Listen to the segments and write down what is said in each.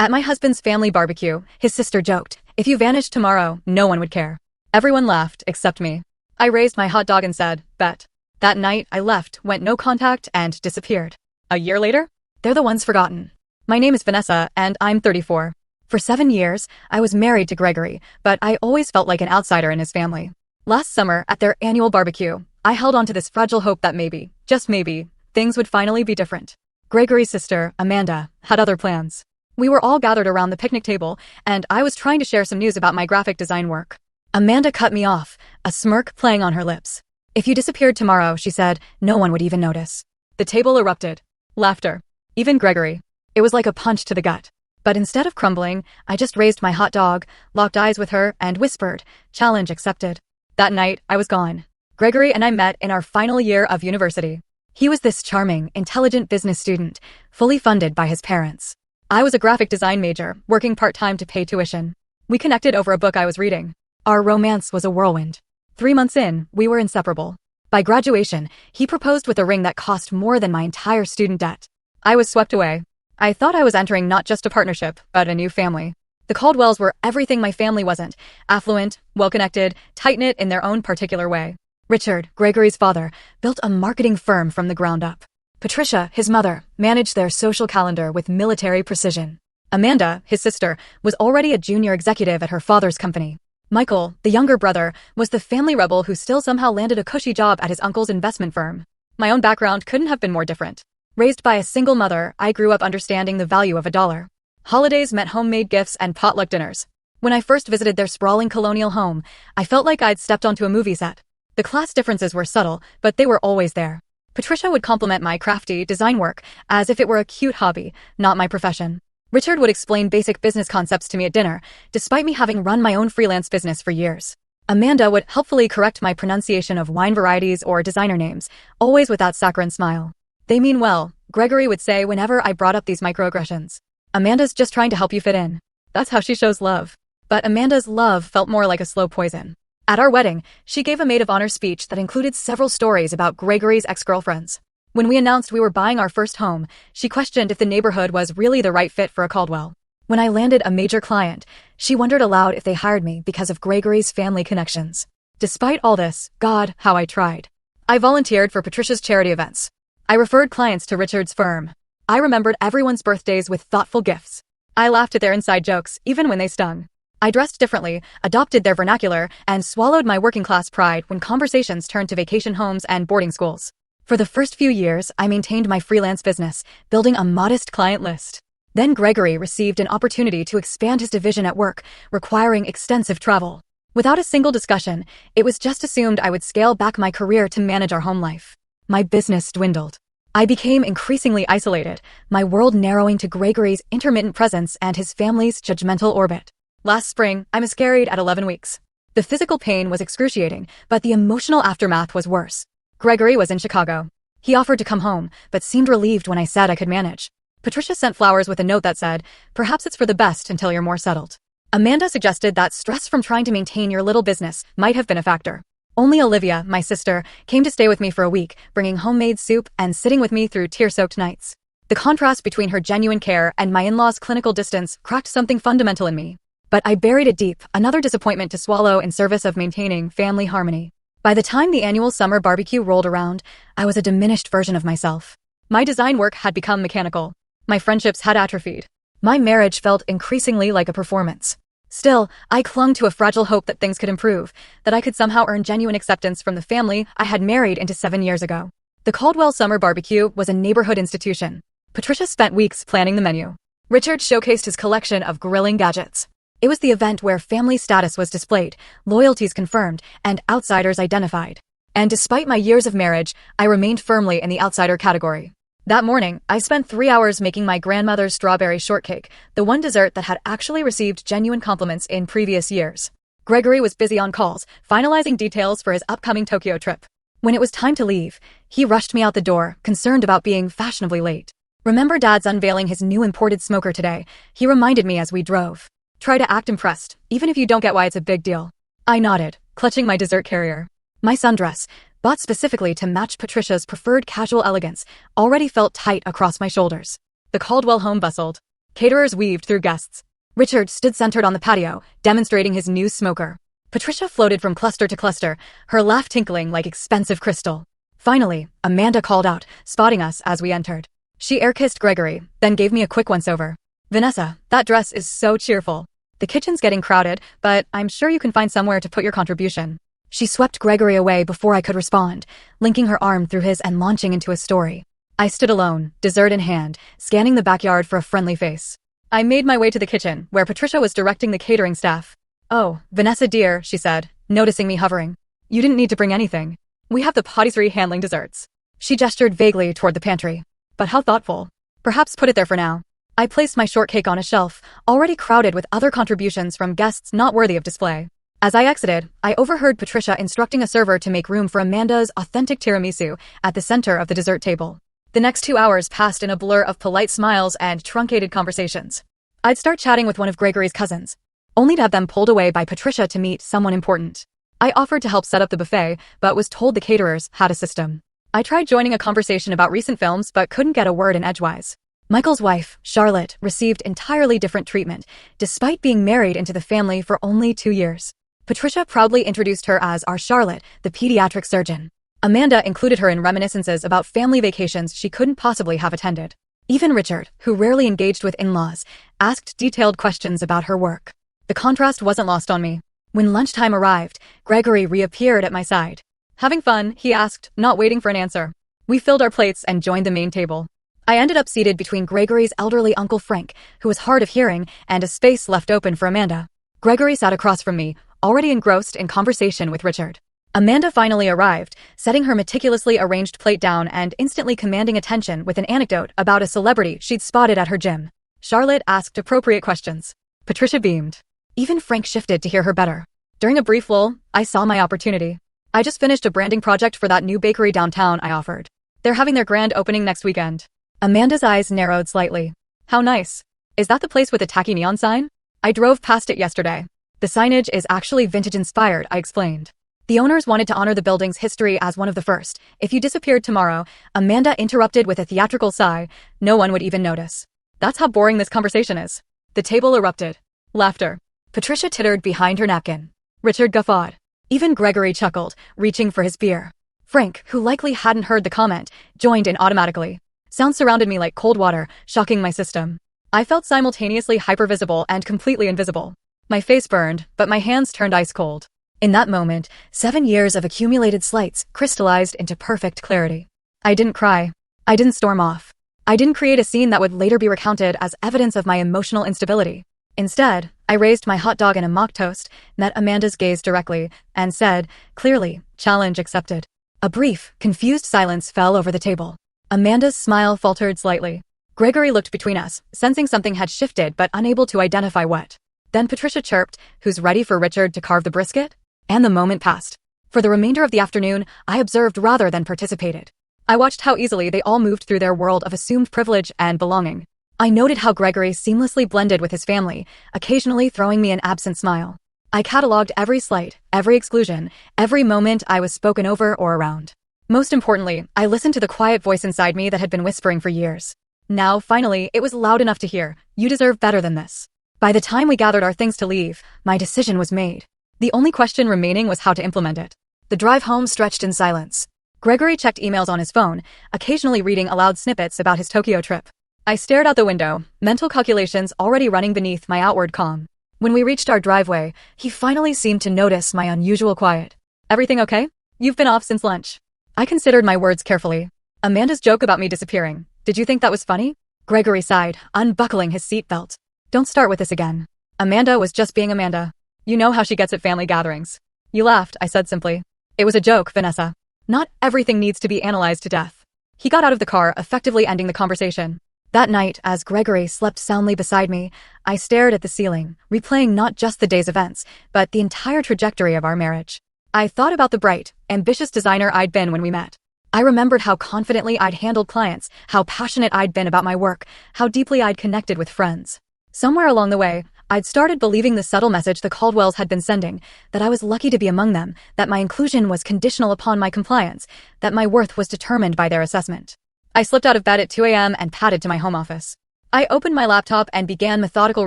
At my husband's family barbecue, his sister joked, "If you vanished tomorrow, no one would care." Everyone laughed, except me. I raised my hot dog and said, "Bet." That night, I left, went no contact, and disappeared. A year later, they're the ones forgotten. My name is Vanessa, and I'm 34. For 7 years, I was married to Gregory, but I always felt like an outsider in his family. Last summer, at their annual barbecue, I held on to this fragile hope that maybe, just maybe, things would finally be different. Gregory's sister, Amanda, had other plans. We were all gathered around the picnic table, and I was trying to share some news about my graphic design work. Amanda cut me off, a smirk playing on her lips. "If you disappeared tomorrow," she said, "no one would even notice." The table erupted. Laughter. Even Gregory. It was like a punch to the gut. But instead of crumbling, I just raised my hot dog, locked eyes with her, and whispered, "Challenge accepted." That night, I was gone. Gregory and I met in our final year of university. He was this charming, intelligent business student, fully funded by his parents. I was a graphic design major, working part-time to pay tuition. We connected over a book I was reading. Our romance was a whirlwind. 3 months in, we were inseparable. By graduation, he proposed with a ring that cost more than my entire student debt. I was swept away. I thought I was entering not just a partnership, but a new family. The Caldwells were everything my family wasn't: affluent, well-connected, tight-knit in their own particular way. Richard, Gregory's father, built a marketing firm from the ground up. Patricia, his mother, managed their social calendar with military precision. Amanda, his sister, was already a junior executive at her father's company. Michael, the younger brother, was the family rebel who still somehow landed a cushy job at his uncle's investment firm. My own background couldn't have been more different. Raised by a single mother, I grew up understanding the value of a dollar. Holidays meant homemade gifts and potluck dinners. When I first visited their sprawling colonial home, I felt like I'd stepped onto a movie set. The class differences were subtle, but they were always there. Patricia would compliment my crafty design work as if it were a cute hobby, not my profession. Richard would explain basic business concepts to me at dinner, despite me having run my own freelance business for years. Amanda would helpfully correct my pronunciation of wine varieties or designer names, always with that saccharine smile. "They mean well," Gregory would say whenever I brought up these microaggressions. "Amanda's just trying to help you fit in." That's how she shows love. But Amanda's love felt more like a slow poison. At our wedding, she gave a maid of honor speech that included several stories about Gregory's ex-girlfriends. When we announced we were buying our first home, she questioned if the neighborhood was really the right fit for a Caldwell. When I landed a major client, she wondered aloud if they hired me because of Gregory's family connections. Despite all this, God, how I tried. I volunteered for Patricia's charity events. I referred clients to Richard's firm. I remembered everyone's birthdays with thoughtful gifts. I laughed at their inside jokes, even when they stung. I dressed differently, adopted their vernacular, and swallowed my working-class pride when conversations turned to vacation homes and boarding schools. For the first few years, I maintained my freelance business, building a modest client list. Then Gregory received an opportunity to expand his division at work, requiring extensive travel. Without a single discussion, it was just assumed I would scale back my career to manage our home life. My business dwindled. I became increasingly isolated, my world narrowing to Gregory's intermittent presence and his family's judgmental orbit. Last spring, I miscarried at 11 weeks. The physical pain was excruciating, but the emotional aftermath was worse. Gregory was in Chicago. He offered to come home, but seemed relieved when I said I could manage. Patricia sent flowers with a note that said, "Perhaps it's for the best until you're more settled." Amanda suggested that stress from trying to maintain your little business might have been a factor. Only Olivia, my sister, came to stay with me for a week, bringing homemade soup and sitting with me through tear-soaked nights. The contrast between her genuine care and my in-laws' clinical distance cracked something fundamental in me. But I buried it deep, another disappointment to swallow in service of maintaining family harmony. By the time the annual summer barbecue rolled around, I was a diminished version of myself. My design work had become mechanical. My friendships had atrophied. My marriage felt increasingly like a performance. Still, I clung to a fragile hope that things could improve, that I could somehow earn genuine acceptance from the family I had married into 7 years ago. The Caldwell Summer Barbecue was a neighborhood institution. Patricia spent weeks planning the menu. Richard showcased his collection of grilling gadgets. It was the event where family status was displayed, loyalties confirmed, and outsiders identified. And despite my years of marriage, I remained firmly in the outsider category. That morning, I spent 3 hours making my grandmother's strawberry shortcake, the one dessert that had actually received genuine compliments in previous years. Gregory was busy on calls, finalizing details for his upcoming Tokyo trip. When it was time to leave, he rushed me out the door, concerned about being fashionably late. "Remember Dad's unveiling his new imported smoker today?" he reminded me as we drove. "Try to act impressed, even if you don't get why it's a big deal." I nodded, clutching my dessert carrier. My sundress, bought specifically to match Patricia's preferred casual elegance, already felt tight across my shoulders. The Caldwell home bustled. Caterers weaved through guests. Richard stood centered on the patio, demonstrating his new smoker. Patricia floated from cluster to cluster, her laugh tinkling like expensive crystal. Finally, Amanda called out, spotting us as we entered. She air-kissed Gregory, then gave me a quick once-over. Vanessa, that dress is so cheerful. The kitchen's getting crowded, but I'm sure you can find somewhere to put your contribution. She swept Gregory away before I could respond, linking her arm through his and launching into a story. I stood alone, dessert in hand, scanning the backyard for a friendly face. I made my way to the kitchen, where Patricia was directing the catering staff. "Oh, Vanessa dear," she said, noticing me hovering. "You didn't need to bring anything. We have the patisserie handling desserts." She gestured vaguely toward the pantry. But how thoughtful. Perhaps put it there for now. I placed my shortcake on a shelf, already crowded with other contributions from guests not worthy of display. As I exited, I overheard Patricia instructing a server to make room for Amanda's authentic tiramisu at the center of the dessert table. The next 2 hours passed in a blur of polite smiles and truncated conversations. I'd start chatting with one of Gregory's cousins, only to have them pulled away by Patricia to meet someone important. I offered to help set up the buffet, but was told the caterers had a system. I tried joining a conversation about recent films but couldn't get a word in edgewise. Michael's wife, Charlotte, received entirely different treatment, despite being married into the family for only 2 years. Patricia proudly introduced her as our Charlotte, the pediatric surgeon. Amanda included her in reminiscences about family vacations she couldn't possibly have attended. Even Richard, who rarely engaged with in-laws, asked detailed questions about her work. The contrast wasn't lost on me. When lunchtime arrived, Gregory reappeared at my side. "Having fun?" he asked, not waiting for an answer. We filled our plates and joined the main table. I ended up seated between Gregory's elderly Uncle Frank, who was hard of hearing, and a space left open for Amanda. Gregory sat across from me, already engrossed in conversation with Richard. Amanda finally arrived, setting her meticulously arranged plate down and instantly commanding attention with an anecdote about a celebrity she'd spotted at her gym. Charlotte asked appropriate questions. Patricia beamed. Even Frank shifted to hear her better. During a brief lull, I saw my opportunity. I just finished a branding project for that new bakery downtown, I offered. They're having their grand opening next weekend. Amanda's eyes narrowed slightly. How nice. Is that the place with the tacky neon sign? I drove past it yesterday. The signage is actually vintage-inspired, I explained. The owners wanted to honor the building's history as one of the first. If you disappeared tomorrow, Amanda interrupted with a theatrical sigh, no one would even notice. That's how boring this conversation is. The table erupted. Laughter. Patricia tittered behind her napkin. Richard guffawed. Even Gregory chuckled, reaching for his beer. Frank, who likely hadn't heard the comment, joined in automatically. Sound surrounded me like cold water, shocking my system. I felt simultaneously hypervisible and completely invisible. My face burned, but my hands turned ice cold. In that moment, 7 years of accumulated slights crystallized into perfect clarity. I didn't cry. I didn't storm off. I didn't create a scene that would later be recounted as evidence of my emotional instability. Instead, I raised my hot dog in a mock toast, met Amanda's gaze directly, and said, clearly, challenge accepted. A brief, confused silence fell over the table. Amanda's smile faltered slightly. Gregory looked between us, sensing something had shifted but unable to identify what. Then Patricia chirped, "Who's ready for Richard to carve the brisket?" And the moment passed. For the remainder of the afternoon, I observed rather than participated. I watched how easily they all moved through their world of assumed privilege and belonging. I noted how Gregory seamlessly blended with his family, occasionally throwing me an absent smile. I cataloged every slight, every exclusion, every moment I was spoken over or around. Most importantly, I listened to the quiet voice inside me that had been whispering for years. Now, finally, it was loud enough to hear, "You deserve better than this." By the time we gathered our things to leave, my decision was made. The only question remaining was how to implement it. The drive home stretched in silence. Gregory checked emails on his phone, occasionally reading aloud snippets about his Tokyo trip. I stared out the window, mental calculations already running beneath my outward calm. When we reached our driveway, he finally seemed to notice my unusual quiet. "Everything okay? You've been off since lunch." I considered my words carefully. Amanda's joke about me disappearing. Did you think that was funny? Gregory sighed, unbuckling his seatbelt. Don't start with this again. Amanda was just being Amanda. You know how she gets at family gatherings. You laughed, I said simply. It was a joke, Vanessa. Not everything needs to be analyzed to death. He got out of the car, effectively ending the conversation. That night, as Gregory slept soundly beside me, I stared at the ceiling, replaying not just the day's events, but the entire trajectory of our marriage. I thought about the bright, ambitious designer I'd been when we met. I remembered how confidently I'd handled clients, how passionate I'd been about my work, how deeply I'd connected with friends. Somewhere along the way, I'd started believing the subtle message the Caldwells had been sending, that I was lucky to be among them, that my inclusion was conditional upon my compliance, that my worth was determined by their assessment. I slipped out of bed at 2 a.m. and padded to my home office. I opened my laptop and began methodical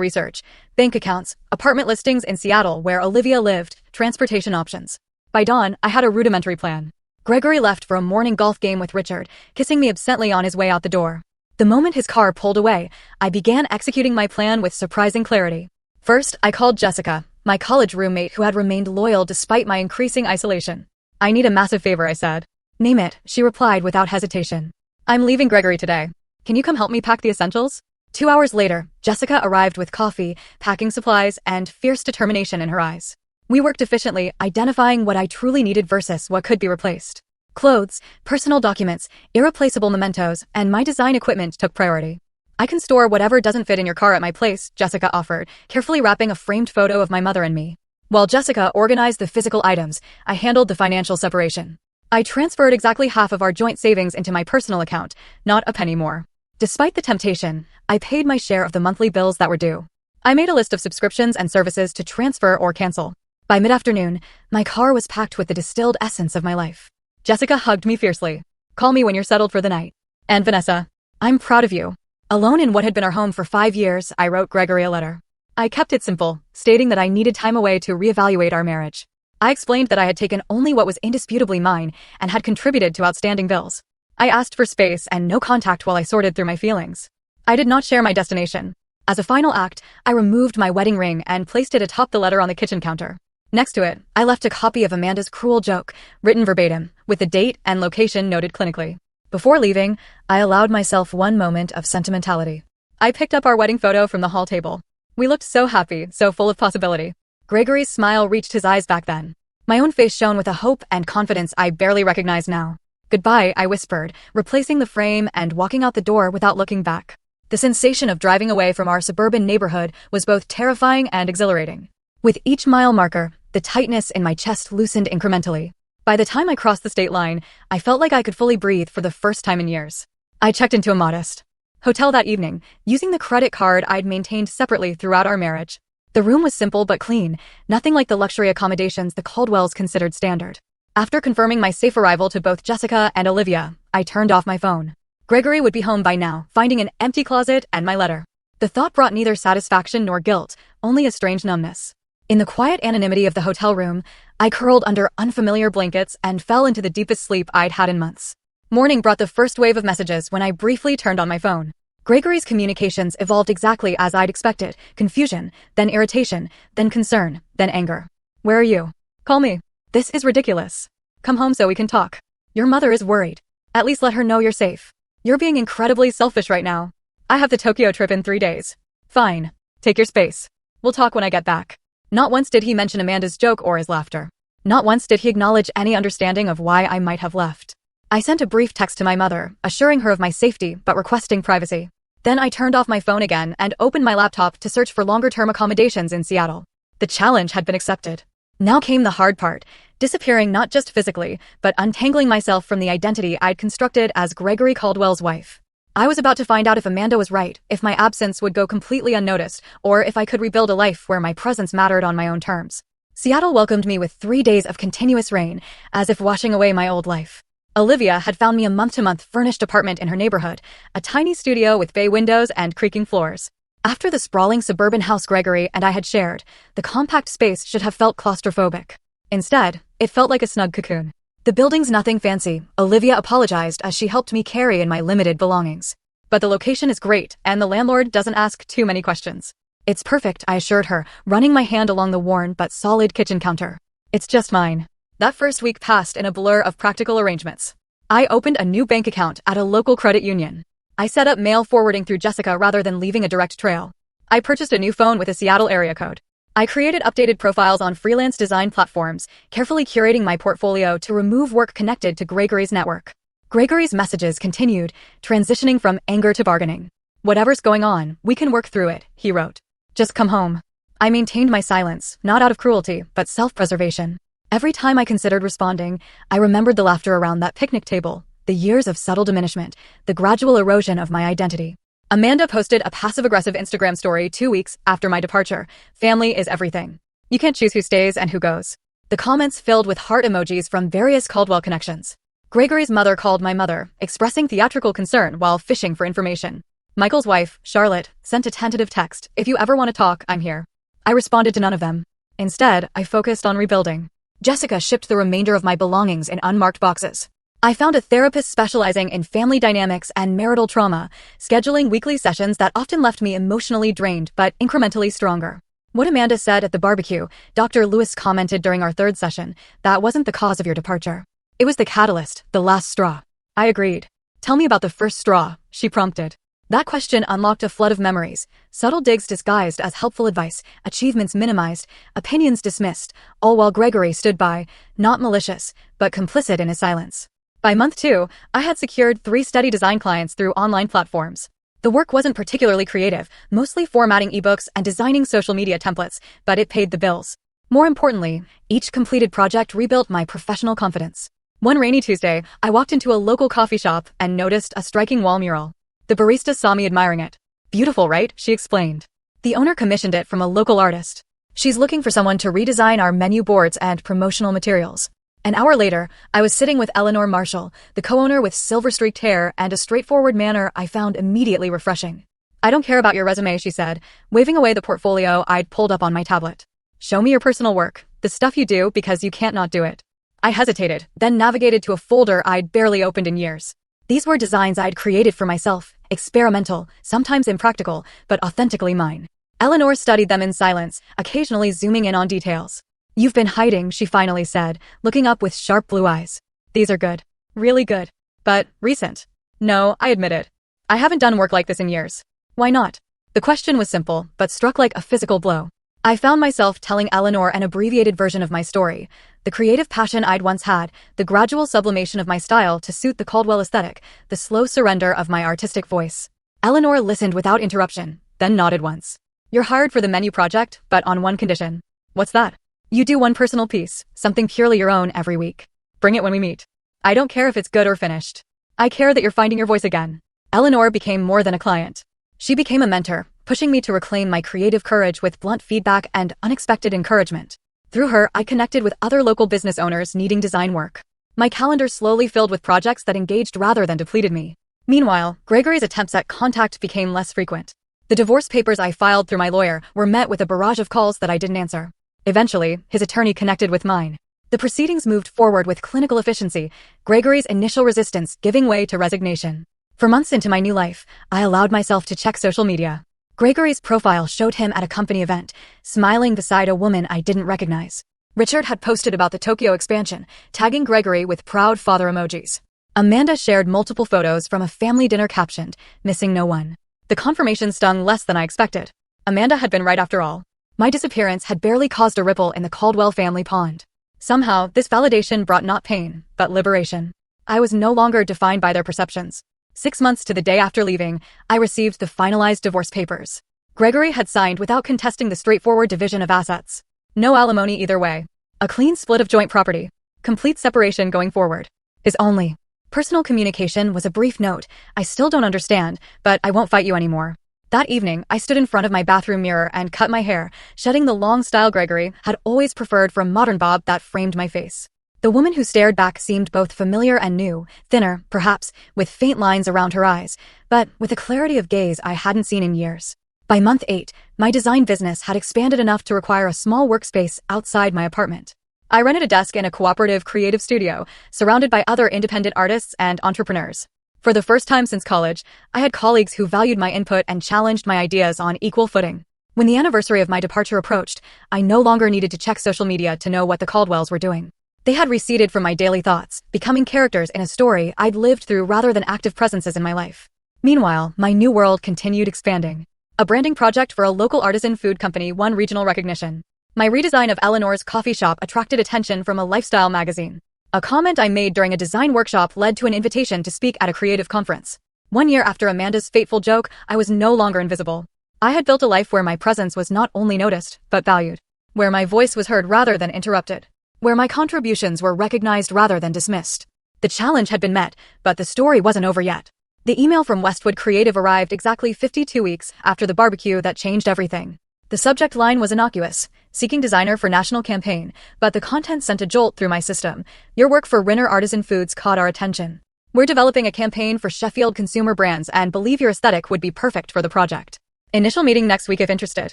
research: bank accounts, apartment listings in Seattle where Olivia lived, transportation options. By dawn, I had a rudimentary plan. Gregory left for a morning golf game with Richard, kissing me absently on his way out the door. The moment his car pulled away, I began executing my plan with surprising clarity. First, I called Jessica, my college roommate who had remained loyal despite my increasing isolation. "I need a massive favor," I said. "Name it," she replied without hesitation. "I'm leaving Gregory today. Can you come help me pack the essentials?" 2 hours later, Jessica arrived with coffee, packing supplies, and fierce determination in her eyes. We worked efficiently, identifying what I truly needed versus what could be replaced. Clothes, personal documents, irreplaceable mementos, and my design equipment took priority. "I can store whatever doesn't fit in your car at my place," Jessica offered, carefully wrapping a framed photo of my mother and me. While Jessica organized the physical items, I handled the financial separation. I transferred exactly half of our joint savings into my personal account, not a penny more. Despite the temptation, I paid my share of the monthly bills that were due. I made a list of subscriptions and services to transfer or cancel. By mid-afternoon, my car was packed with the distilled essence of my life. Jessica hugged me fiercely. "Call me when you're settled for the night." "And Vanessa, I'm proud of you." Alone in what had been our home for 5 years, I wrote Gregory a letter. I kept it simple, stating that I needed time away to reevaluate our marriage. I explained that I had taken only what was indisputably mine and had contributed to outstanding bills. I asked for space and no contact while I sorted through my feelings. I did not share my destination. As a final act, I removed my wedding ring and placed it atop the letter on the kitchen counter. Next to it, I left a copy of Amanda's cruel joke, written verbatim, with the date and location noted clinically. Before leaving, I allowed myself one moment of sentimentality. I picked up our wedding photo from the hall table. We looked so happy, so full of possibility. Gregory's smile reached his eyes back then. My own face shone with a hope and confidence I barely recognized now. "Goodbye," I whispered, replacing the frame and walking out the door without looking back. The sensation of driving away from our suburban neighborhood was both terrifying and exhilarating. With each mile marker, the tightness in my chest loosened incrementally. By the time I crossed the state line, I felt like I could fully breathe for the first time in years. I checked into a modest hotel that evening, using the credit card I'd maintained separately throughout our marriage. The room was simple but clean, nothing like the luxury accommodations the Caldwells considered standard. After confirming my safe arrival to both Jessica and Olivia, I turned off my phone. Gregory would be home by now, finding an empty closet and my letter. The thought brought neither satisfaction nor guilt, only a strange numbness. In the quiet anonymity of the hotel room, I curled under unfamiliar blankets and fell into the deepest sleep I'd had in months. Morning brought the first wave of messages when I briefly turned on my phone. Gregory's communications evolved exactly as I'd expected: confusion, then irritation, then concern, then anger. "Where are you? Call me. This is ridiculous. Come home so we can talk. Your mother is worried. At least let her know you're safe. You're being incredibly selfish right now. I have the Tokyo trip in 3 days. Fine. Take your space. We'll talk when I get back." Not once did he mention Amanda's joke or his laughter. Not once did he acknowledge any understanding of why I might have left. I sent a brief text to my mother, assuring her of my safety but requesting privacy. Then I turned off my phone again and opened my laptop to search for longer-term accommodations in Seattle. The challenge had been accepted. Now came the hard part, disappearing not just physically, but untangling myself from the identity I'd constructed as Gregory Caldwell's wife. I was about to find out if Amanda was right, if my absence would go completely unnoticed, or if I could rebuild a life where my presence mattered on my own terms. Seattle welcomed me with 3 days of continuous rain, as if washing away my old life. Olivia had found me a month-to-month furnished apartment in her neighborhood, a tiny studio with bay windows and creaking floors. After the sprawling suburban house Gregory and I had shared, the compact space should have felt claustrophobic. Instead, it felt like a snug cocoon. "The building's nothing fancy," Olivia apologized as she helped me carry in my limited belongings. "But the location is great, and the landlord doesn't ask too many questions." "It's perfect," I assured her, running my hand along the worn but solid kitchen counter. "It's just mine." That first week passed in a blur of practical arrangements. I opened a new bank account at a local credit union. I set up mail forwarding through Jessica rather than leaving a direct trail. I purchased a new phone with a Seattle area code. I created updated profiles on freelance design platforms, carefully curating my portfolio to remove work connected to Gregory's network. Gregory's messages continued, transitioning from anger to bargaining. "Whatever's going on, we can work through it," he wrote. "Just come home." I maintained my silence, not out of cruelty, but self-preservation. Every time I considered responding, I remembered the laughter around that picnic table, the years of subtle diminishment, the gradual erosion of my identity. Amanda posted a passive-aggressive Instagram story 2 weeks after my departure. "Family is everything. You can't choose who stays and who goes." The comments filled with heart emojis from various Caldwell connections. Gregory's mother called my mother, expressing theatrical concern while fishing for information. Michael's wife, Charlotte, sent a tentative text. If you ever want to talk, I'm here. I responded to none of them. Instead, I focused on rebuilding. Jessica shipped the remainder of my belongings in unmarked boxes. I found a therapist specializing in family dynamics and marital trauma, scheduling weekly sessions that often left me emotionally drained but incrementally stronger. What Amanda said at the barbecue, Dr. Lewis commented during our third session, that wasn't the cause of your departure. It was the catalyst, the last straw. I agreed. Tell me about the first straw, she prompted. That question unlocked a flood of memories, subtle digs disguised as helpful advice, achievements minimized, opinions dismissed, all while Gregory stood by, not malicious, but complicit in his silence. By month 2, I had secured 3 steady design clients through online platforms. The work wasn't particularly creative, mostly formatting ebooks and designing social media templates, but it paid the bills. More importantly, each completed project rebuilt my professional confidence. One rainy Tuesday, I walked into a local coffee shop and noticed a striking wall mural. The barista saw me admiring it. Beautiful, right? She explained. The owner commissioned it from a local artist. She's looking for someone to redesign our menu boards and promotional materials. An hour later, I was sitting with Eleanor Marshall, the co-owner with silver-streaked hair and a straightforward manner I found immediately refreshing. I don't care about your resume, she said, waving away the portfolio I'd pulled up on my tablet. Show me your personal work, the stuff you do because you can't not do it. I hesitated, then navigated to a folder I'd barely opened in years. These were designs I'd created for myself, experimental, sometimes impractical, but authentically mine. Eleanor studied them in silence, occasionally zooming in on details. You've been hiding, she finally said, looking up with sharp blue eyes. These are good. Really good. But recent. No, I admit it. I haven't done work like this in years. Why not? The question was simple, but struck like a physical blow. I found myself telling Eleanor an abbreviated version of my story, the creative passion I'd once had, the gradual sublimation of my style to suit the Caldwell aesthetic, the slow surrender of my artistic voice. Eleanor listened without interruption, then nodded once. You're hired for the menu project, but on one condition. What's that? You do one personal piece, something purely your own every week. Bring it when we meet. I don't care if it's good or finished. I care that you're finding your voice again. Eleanor became more than a client. She became a mentor, pushing me to reclaim my creative courage with blunt feedback and unexpected encouragement. Through her, I connected with other local business owners needing design work. My calendar slowly filled with projects that engaged rather than depleted me. Meanwhile, Gregory's attempts at contact became less frequent. The divorce papers I filed through my lawyer were met with a barrage of calls that I didn't answer. Eventually, his attorney connected with mine. The proceedings moved forward with clinical efficiency, Gregory's initial resistance giving way to resignation. For months into my new life, I allowed myself to check social media. Gregory's profile showed him at a company event, smiling beside a woman I didn't recognize. Richard had posted about the Tokyo expansion, tagging Gregory with proud father emojis. Amanda shared multiple photos from a family dinner captioned, missing no one. The confirmation stung less than I expected. Amanda had been right after all. My disappearance had barely caused a ripple in the Caldwell family pond. Somehow, this validation brought not pain, but liberation. I was no longer defined by their perceptions. 6 months to the day after leaving, I received the finalized divorce papers. Gregory had signed without contesting the straightforward division of assets. No alimony either way. A clean split of joint property. Complete separation going forward. His only personal communication was a brief note, I still don't understand, but I won't fight you anymore. That evening, I stood in front of my bathroom mirror and cut my hair, shedding the long style Gregory had always preferred from modern bob that framed my face. The woman who stared back seemed both familiar and new, thinner, perhaps, with faint lines around her eyes, but with a clarity of gaze I hadn't seen in years. By month 8, my design business had expanded enough to require a small workspace outside my apartment. I rented a desk in a cooperative creative studio, surrounded by other independent artists and entrepreneurs. For the first time since college, I had colleagues who valued my input and challenged my ideas on equal footing. When the anniversary of my departure approached, I no longer needed to check social media to know what the Caldwells were doing. They had receded from my daily thoughts, becoming characters in a story I'd lived through rather than active presences in my life. Meanwhile, my new world continued expanding. A branding project for a local artisan food company won regional recognition. My redesign of Eleanor's coffee shop attracted attention from a lifestyle magazine. A comment I made during a design workshop led to an invitation to speak at a creative conference. 1 year after Amanda's fateful joke, I was no longer invisible. I had built a life where my presence was not only noticed, but valued. Where my voice was heard rather than interrupted. Where my contributions were recognized rather than dismissed. The challenge had been met, but the story wasn't over yet. The email from Westwood Creative arrived exactly 52 weeks after the barbecue that changed everything. The subject line was innocuous, seeking designer for national campaign, but the content sent a jolt through my system. Your work for Rinner Artisan Foods caught our attention. We're developing a campaign for Sheffield consumer brands and believe your aesthetic would be perfect for the project. Initial meeting next week if interested.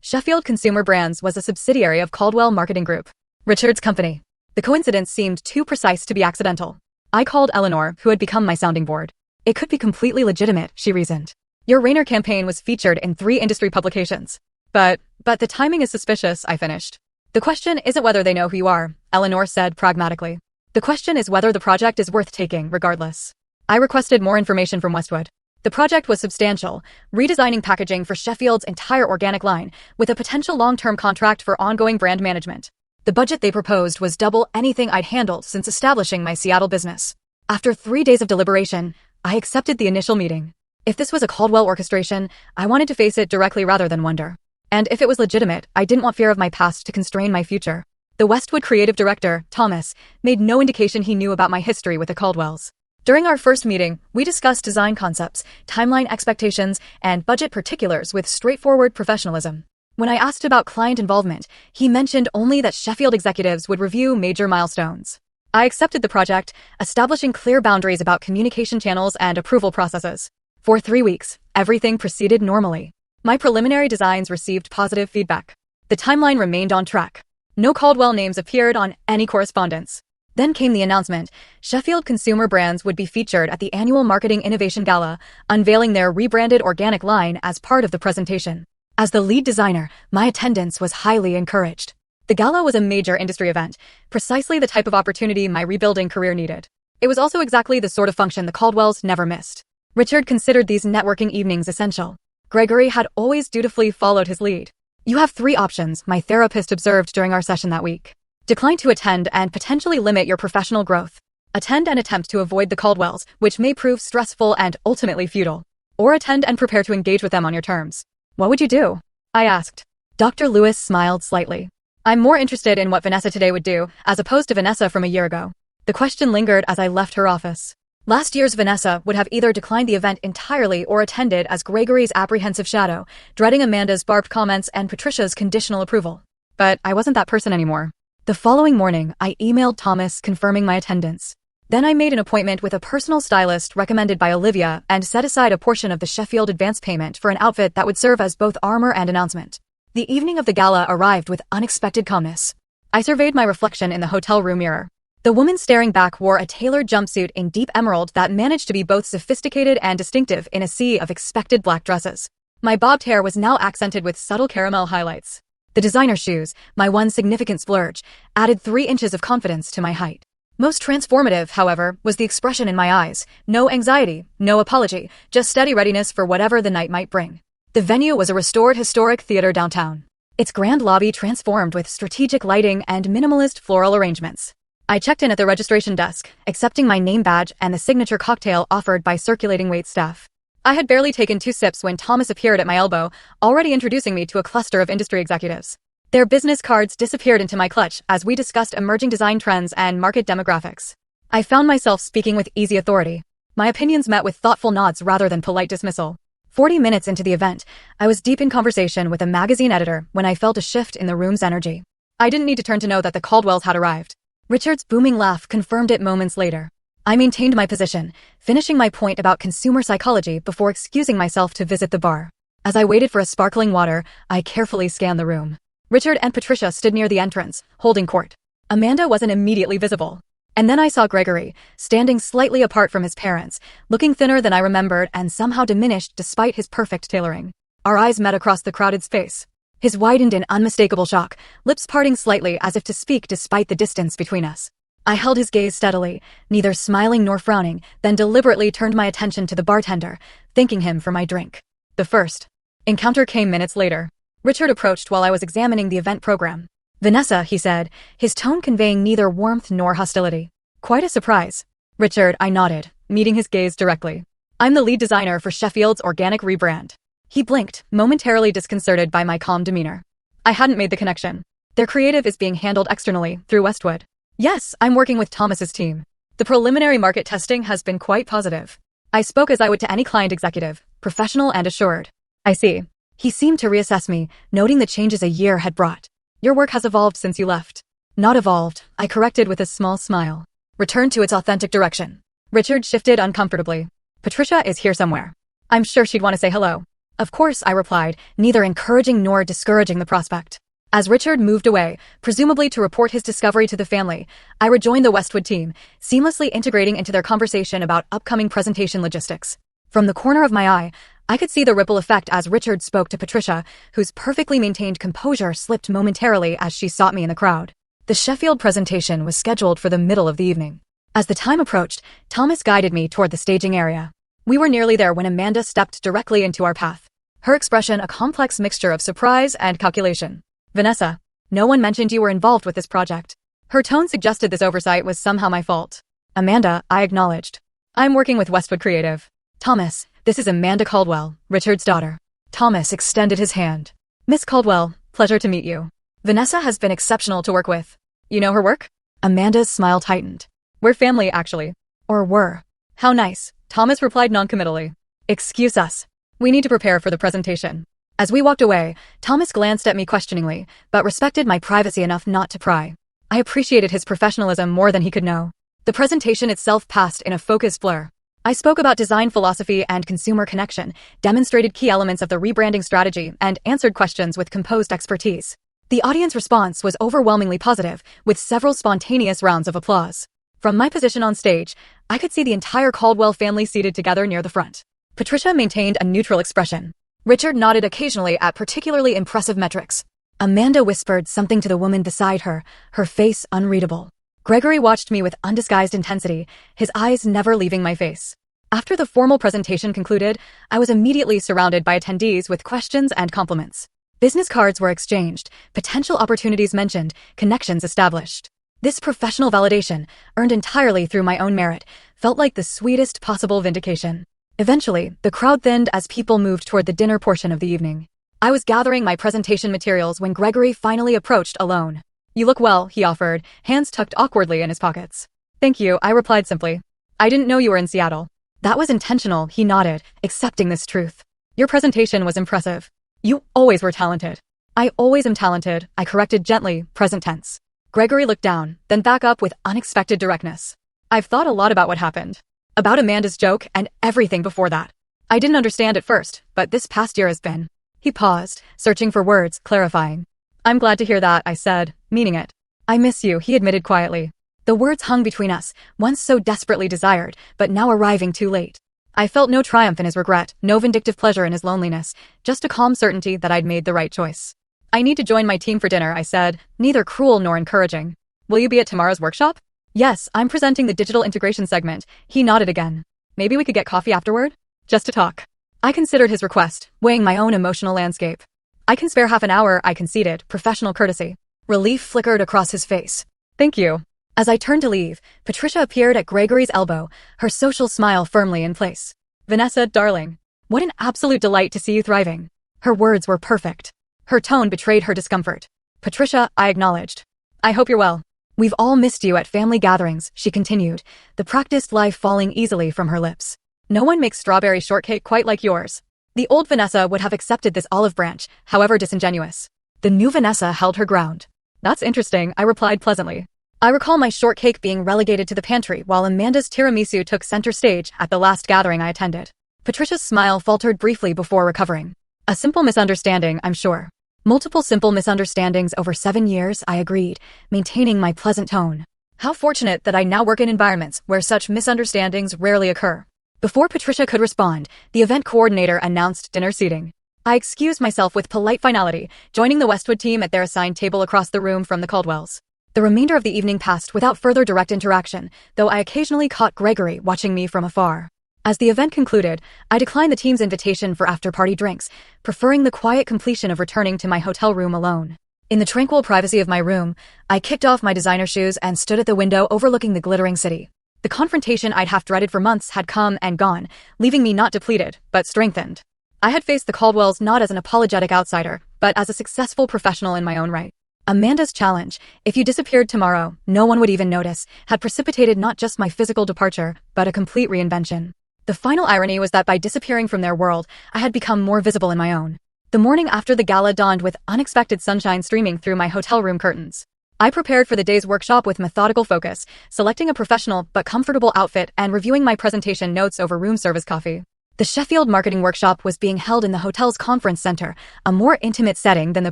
Sheffield Consumer Brands was a subsidiary of Caldwell Marketing Group, Richard's company. The coincidence seemed too precise to be accidental. I called Eleanor, who had become my sounding board. It could be completely legitimate, she reasoned. Your Rainer campaign was featured in 3 industry publications. But the timing is suspicious, I finished. The question isn't whether they know who you are, Eleanor said pragmatically. The question is whether the project is worth taking, regardless. I requested more information from Westwood. The project was substantial, redesigning packaging for Sheffield's entire organic line, with a potential long-term contract for ongoing brand management. The budget they proposed was double anything I'd handled since establishing my Seattle business. After 3 days of deliberation, I accepted the initial meeting. If this was a Caldwell orchestration, I wanted to face it directly rather than wonder. And if it was legitimate, I didn't want fear of my past to constrain my future. The Westwood creative director, Thomas, made no indication he knew about my history with the Caldwells. During our first meeting, we discussed design concepts, timeline expectations, and budget particulars with straightforward professionalism. When I asked about client involvement, he mentioned only that Sheffield executives would review major milestones. I accepted the project, establishing clear boundaries about communication channels and approval processes. For 3 weeks, everything proceeded normally. My preliminary designs received positive feedback. The timeline remained on track. No Caldwell names appeared on any correspondence. Then came the announcement: Sheffield Consumer Brands would be featured at the annual Marketing Innovation Gala, unveiling their rebranded organic line as part of the presentation. As the lead designer, my attendance was highly encouraged. The gala was a major industry event, precisely the type of opportunity my rebuilding career needed. It was also exactly the sort of function the Caldwells never missed. Richard considered these networking evenings essential. Gregory had always dutifully followed his lead. You have 3 options, my therapist observed during our session that week. Decline to attend and potentially limit your professional growth. Attend and attempt to avoid the Caldwells, which may prove stressful and ultimately futile. Or attend and prepare to engage with them on your terms. What would you do? I asked. Dr. Lewis smiled slightly. I'm more interested in what Vanessa today would do, as opposed to Vanessa from a year ago. The question lingered as I left her office. Last year's Vanessa would have either declined the event entirely or attended as Gregory's apprehensive shadow, dreading Amanda's barbed comments and Patricia's conditional approval. But I wasn't that person anymore. The following morning, I emailed Thomas confirming my attendance. Then I made an appointment with a personal stylist recommended by Olivia and set aside a portion of the Sheffield advance payment for an outfit that would serve as both armor and announcement. The evening of the gala arrived with unexpected calmness. I surveyed my reflection in the hotel room mirror. The woman staring back wore a tailored jumpsuit in deep emerald that managed to be both sophisticated and distinctive in a sea of expected black dresses. My bobbed hair was now accented with subtle caramel highlights. The designer shoes, my one significant splurge, added 3 inches of confidence to my height. Most transformative, however, was the expression in my eyes. No anxiety, no apology, just steady readiness for whatever the night might bring. The venue was a restored historic theater downtown. Its grand lobby transformed with strategic lighting and minimalist floral arrangements. I checked in at the registration desk, accepting my name badge and the signature cocktail offered by circulating wait staff. I had barely taken 2 sips when Thomas appeared at my elbow, already introducing me to a cluster of industry executives. Their business cards disappeared into my clutch as we discussed emerging design trends and market demographics. I found myself speaking with easy authority. My opinions met with thoughtful nods rather than polite dismissal. 40 minutes into the event, I was deep in conversation with a magazine editor when I felt a shift in the room's energy. I didn't need to turn to know that the Caldwells had arrived. Richard's booming laugh confirmed it moments later. I maintained my position, finishing my point about consumer psychology before excusing myself to visit the bar. As I waited for a sparkling water, I carefully scanned the room. Richard and Patricia stood near the entrance, holding court. Amanda wasn't immediately visible. And then I saw Gregory, standing slightly apart from his parents, looking thinner than I remembered and somehow diminished despite his perfect tailoring. Our eyes met across the crowded space. His widened in unmistakable shock, lips parting slightly as if to speak despite the distance between us. I held his gaze steadily, neither smiling nor frowning, then deliberately turned my attention to the bartender, thanking him for my drink. The first encounter came minutes later. Richard approached while I was examining the event program. Vanessa, he said, his tone conveying neither warmth nor hostility. Quite a surprise. Richard, I nodded, meeting his gaze directly. I'm the lead designer for Sheffield's organic rebrand. He blinked, momentarily disconcerted by my calm demeanor. I hadn't made the connection. Their creative is being handled externally, through Westwood. Yes, I'm working with Thomas's team. The preliminary market testing has been quite positive. I spoke as I would to any client executive, professional and assured. I see. He seemed to reassess me, noting the changes a year had brought. Your work has evolved since you left. Not evolved, I corrected with a small smile. Returned to its authentic direction. Richard shifted uncomfortably. Patricia is here somewhere. I'm sure she'd want to say hello. Of course, I replied, neither encouraging nor discouraging the prospect. As Richard moved away, presumably to report his discovery to the family, I rejoined the Westwood team, seamlessly integrating into their conversation about upcoming presentation logistics. From the corner of my eye, I could see the ripple effect as Richard spoke to Patricia, whose perfectly maintained composure slipped momentarily as she sought me in the crowd. The Sheffield presentation was scheduled for the middle of the evening. As the time approached, Thomas guided me toward the staging area. We were nearly there when Amanda stepped directly into our path. Her expression a complex mixture of surprise and calculation. Vanessa, no one mentioned you were involved with this project. Her tone suggested this oversight was somehow my fault. Amanda, I acknowledged. I'm working with Westwood Creative. Thomas, this is Amanda Caldwell, Richard's daughter. Thomas extended his hand. Miss Caldwell, pleasure to meet you. Vanessa has been exceptional to work with. You know her work? Amanda's smile tightened. We're family, actually. Or were. How nice, Thomas replied noncommittally. Excuse us. We need to prepare for the presentation. As we walked away, Thomas glanced at me questioningly, but respected my privacy enough not to pry. I appreciated his professionalism more than he could know. The presentation itself passed in a focused blur. I spoke about design philosophy and consumer connection, demonstrated key elements of the rebranding strategy, and answered questions with composed expertise. The audience response was overwhelmingly positive, with several spontaneous rounds of applause. From my position on stage, I could see the entire Caldwell family seated together near the front. Patricia maintained a neutral expression. Richard nodded occasionally at particularly impressive metrics. Amanda whispered something to the woman beside her, her face unreadable. Gregory watched me with undisguised intensity, his eyes never leaving my face. After the formal presentation concluded, I was immediately surrounded by attendees with questions and compliments. Business cards were exchanged, potential opportunities mentioned, connections established. This professional validation, earned entirely through my own merit, felt like the sweetest possible vindication. Eventually, the crowd thinned as people moved toward the dinner portion of the evening. I was gathering my presentation materials when Gregory finally approached alone. You look well, he offered, hands tucked awkwardly in his pockets. Thank you, I replied simply. I didn't know you were in Seattle. That was intentional, he nodded, accepting this truth. Your presentation was impressive. You always were talented. I always am talented, I corrected gently, present tense. Gregory looked down, then back up with unexpected directness. I've thought a lot about what happened. About Amanda's joke and everything before that. I didn't understand at first, but this past year has been. He paused, searching for words, clarifying. I'm glad to hear that, I said, meaning it. I miss you, he admitted quietly. The words hung between us, once so desperately desired, but now arriving too late. I felt no triumph in his regret, no vindictive pleasure in his loneliness, just a calm certainty that I'd made the right choice. I need to join my team for dinner, I said, neither cruel nor encouraging. Will you be at tomorrow's workshop? Yes, I'm presenting the digital integration segment. He nodded again. Maybe we could get coffee afterward? Just to talk. I considered his request, weighing my own emotional landscape. I can spare half an hour, I conceded, professional courtesy. Relief flickered across his face. Thank you. As I turned to leave, Patricia appeared at Gregory's elbow, her social smile firmly in place. Vanessa, darling. What an absolute delight to see you thriving. Her words were perfect. Her tone betrayed her discomfort. Patricia, I acknowledged. I hope you're well. We've all missed you at family gatherings, she continued, the practiced life falling easily from her lips. No one makes strawberry shortcake quite like yours. The old Vanessa would have accepted this olive branch, however disingenuous. The new Vanessa held her ground. That's interesting, I replied pleasantly. I recall my shortcake being relegated to the pantry while Amanda's tiramisu took center stage at the last gathering I attended. Patricia's smile faltered briefly before recovering. A simple misunderstanding, I'm sure. Multiple simple misunderstandings over 7 years, I agreed, maintaining my pleasant tone. How fortunate that I now work in environments where such misunderstandings rarely occur. Before Patricia could respond, the event coordinator announced dinner seating. I excused myself with polite finality, joining the Westwood team at their assigned table across the room from the Caldwells. The remainder of the evening passed without further direct interaction, though I occasionally caught Gregory watching me from afar. As the event concluded, I declined the team's invitation for after-party drinks, preferring the quiet completion of returning to my hotel room alone. In the tranquil privacy of my room, I kicked off my designer shoes and stood at the window overlooking the glittering city. The confrontation I'd half dreaded for months had come and gone, leaving me not depleted, but strengthened. I had faced the Caldwells not as an apologetic outsider, but as a successful professional in my own right. Amanda's challenge, if you disappeared tomorrow, no one would even notice, had precipitated not just my physical departure, but a complete reinvention. The final irony was that by disappearing from their world, I had become more visible in my own. The morning after the gala dawned with unexpected sunshine streaming through my hotel room curtains. I prepared for the day's workshop with methodical focus, selecting a professional but comfortable outfit and reviewing my presentation notes over room service coffee. The Sheffield marketing workshop was being held in the hotel's conference center, a more intimate setting than the